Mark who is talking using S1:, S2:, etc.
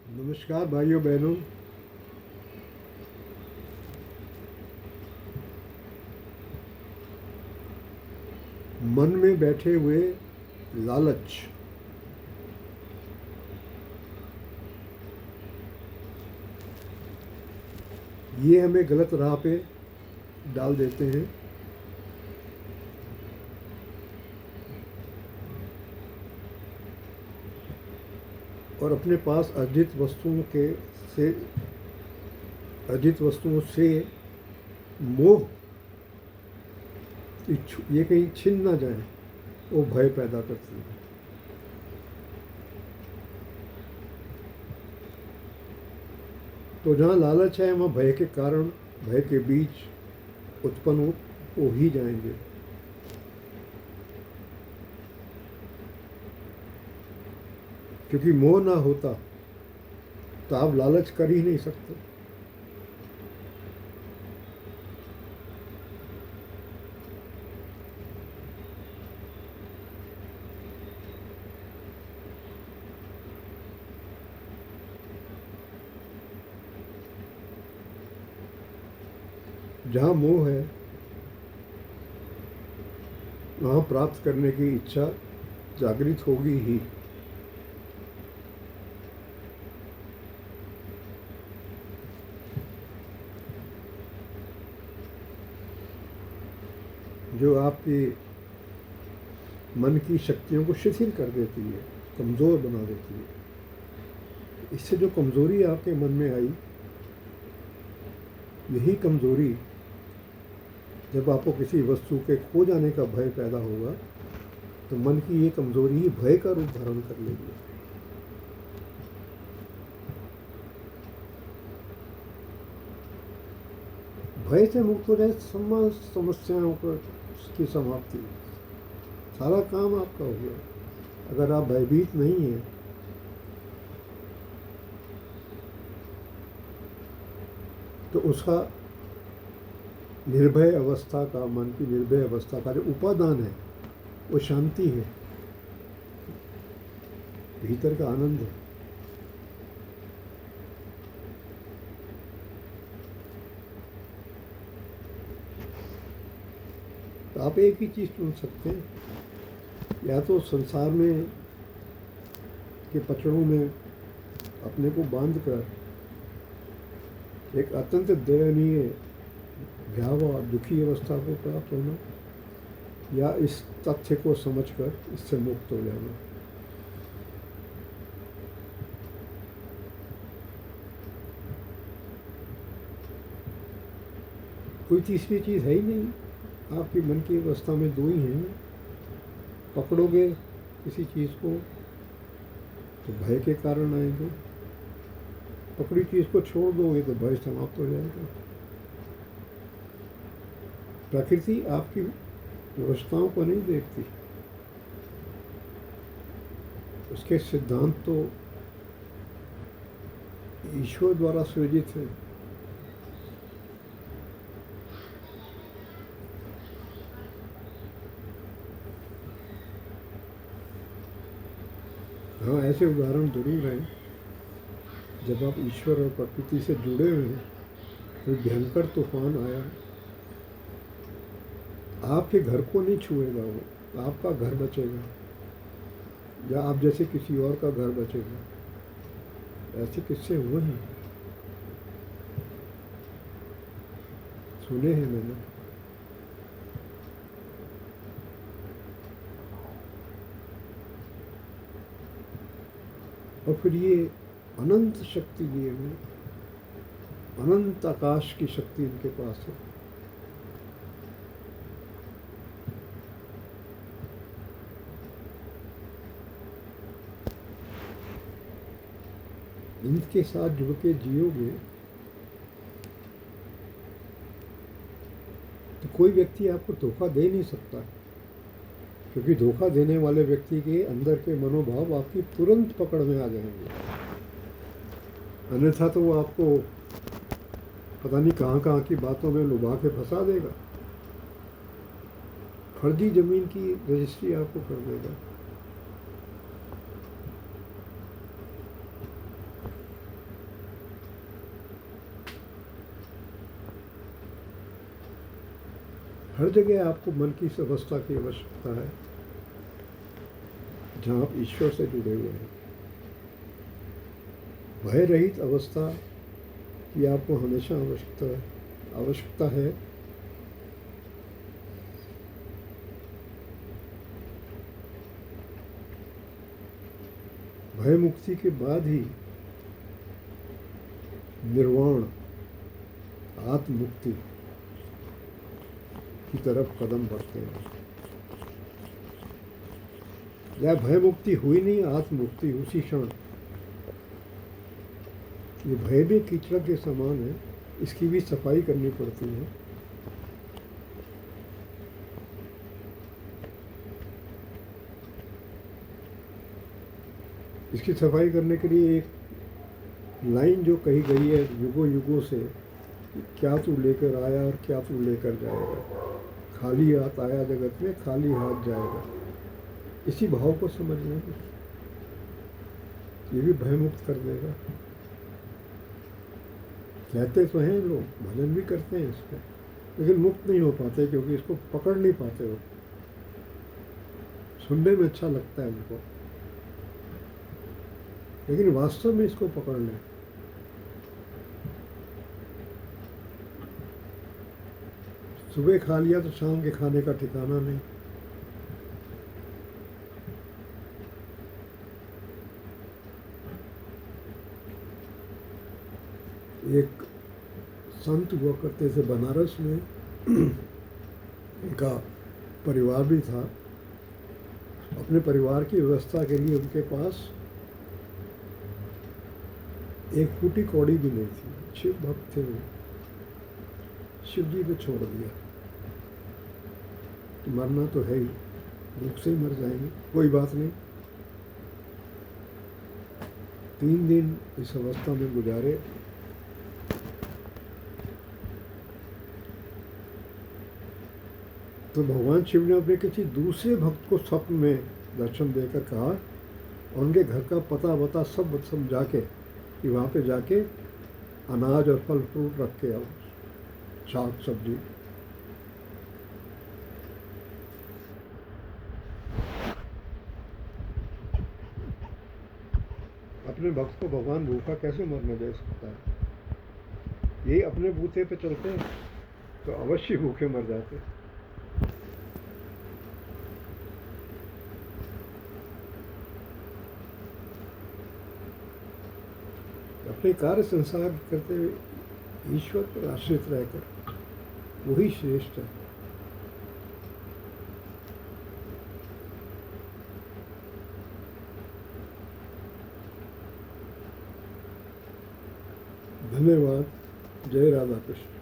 S1: नमस्कार भाइयों बहनों। मन में बैठे हुए लालच, ये हमें गलत राह पे डाल देते हैं। और अपने पास अर्जित वस्तुओं से मोह ये कहीं छिन ना जाए, वो भय पैदा करती है। तो जहाँ लालच है वहाँ भय के कारण, भय के बीज उत्पन्न हो ही जाएंगे। क्योंकि मोह ना होता तो आप लालच कर ही नहीं सकते। जहाँ मोह है वहाँ प्राप्त करने की इच्छा जागृत होगी ही। जो आपकी मन की शक्तियों को शिथिल कर देती है, कमज़ोर बना देती है। इससे जो कमज़ोरी आपके मन में आई, यही कमज़ोरी जब आपको किसी वस्तु के खो जाने का भय पैदा होगा तो मन की ये कमज़ोरी ही भय का रूप धारण कर लेगी। भय से मुक्त हो जाए, समस्त समस्याओं की समाप्ति, सारा काम आपका हो गया। अगर आप भयभीत नहीं हैं तो उसका निर्भय अवस्था का, मन की निर्भय अवस्था का जो उपादान है वो शांति है, भीतर का आनंद है। तो आप एक ही चीज़ चुन सकते हैं, या तो संसार में के पचड़ों में अपने को बांध कर एक अत्यंत दयनीय, भयावह, दुखी अवस्था को प्राप्त होना, या इस तथ्य को समझकर इससे मुक्त हो जाना। कोई तीसरी चीज़ है ही नहीं। आपकी मन की अवस्था में दो ही हैं। पकड़ोगे किसी चीज़ को तो भय के कारण आएंगे, पकड़ी चीज़ को छोड़ दोगे तो भय समाप्त हो जाएगा। प्रकृति आपकी व्यवस्थाओं को नहीं देखती, उसके सिद्धांत तो ईश्वर द्वारा सृजित है। हाँ, ऐसे उदाहरण जरूर हैं जब आप ईश्वर और प्रकृति से जुड़े हुए हैं, कोई भयंकर तूफान आया, आपके घर को नहीं छुएगा, वो आपका घर बचेगा, या आप जैसे किसी और का घर बचेगा। ऐसे किस्से हुए हैं, सुने हैं मैंने। और फिर ये अनंत शक्ति लिए हुए, अनंत आकाश की शक्ति इनके पास है। इनके साथ जुड़ के जियोगे तो कोई व्यक्ति आपको धोखा दे नहीं सकता, क्योंकि धोखा देने वाले व्यक्ति के अंदर के मनोभाव आपकी तुरंत पकड़ में आ जाएंगे। अन्यथा तो वो आपको पता नहीं कहाँ की बातों में लुभा के फंसा देगा, फर्जी जमीन की रजिस्ट्री आपको कर देगा। हर जगह आपको मन की इस अवस्था की आवश्यकता है जहाँ आप ईश्वर से जुड़े हुए हैं। भय रहित अवस्था की आपको हमेशा आवश्यकता है। भय मुक्ति के बाद ही निर्वाण आत्ममुक्ति की तरफ कदम बढ़ते हैं। या भय मुक्ति हुई नहीं, आत्ममुक्ति उसी क्षण। ये भय भी कीचड़ के समान है, इसकी भी सफाई करनी पड़ती है। इसकी सफाई करने के लिए एक लाइन जो कही गई है युगों युगों से, क्या तू लेकर आया और क्या तू लेकर जाएगा, खाली हाथ आया जगत में खाली हाथ जाएगा। इसी भाव को समझ लें, ये भी भयमुक्त कर देगा। कहते तो हैं लोग, भजन भी करते हैं इस पर, लेकिन मुक्त नहीं हो पाते क्योंकि इसको पकड़ नहीं पाते हो। सुनने में अच्छा लगता है उनको, लेकिन वास्तव में इसको पकड़ लें। सुबह खा लिया तो शाम के खाने का ठिकाना नहीं। एक संत हुआ करते थे बनारस में, उनका परिवार भी था। अपने परिवार की व्यवस्था के लिए उनके पास एक फूटी कौड़ी भी नहीं थी। शिव भक्त थे वो, शिव जी को छोड़ दिया। तो मरना तो है ही, भूख से ही मर जाएंगे, कोई बात नहीं। 3 दिन इस अवस्था में गुजारे। तो भगवान शिव ने अपने किसी दूसरे भक्त को स्वप्न में दर्शन देकर कहा, और उनके घर का पता वता सब समझा के कि वहाँ पे जाके अनाज और फल फ्रूट रख के आओ, साग सब्जी। अपने भक्त को भगवान भूखा कैसे मरने दे सकता है? यही अपने बूते पे चलते हैं तो अवश्य भूखे मर जाते। अपने कार्य संसार करते हुए ईश्वर पर आश्रित रहकर वही श्रेष्ठ है। धन्यवाद। जय राधा कृष्ण।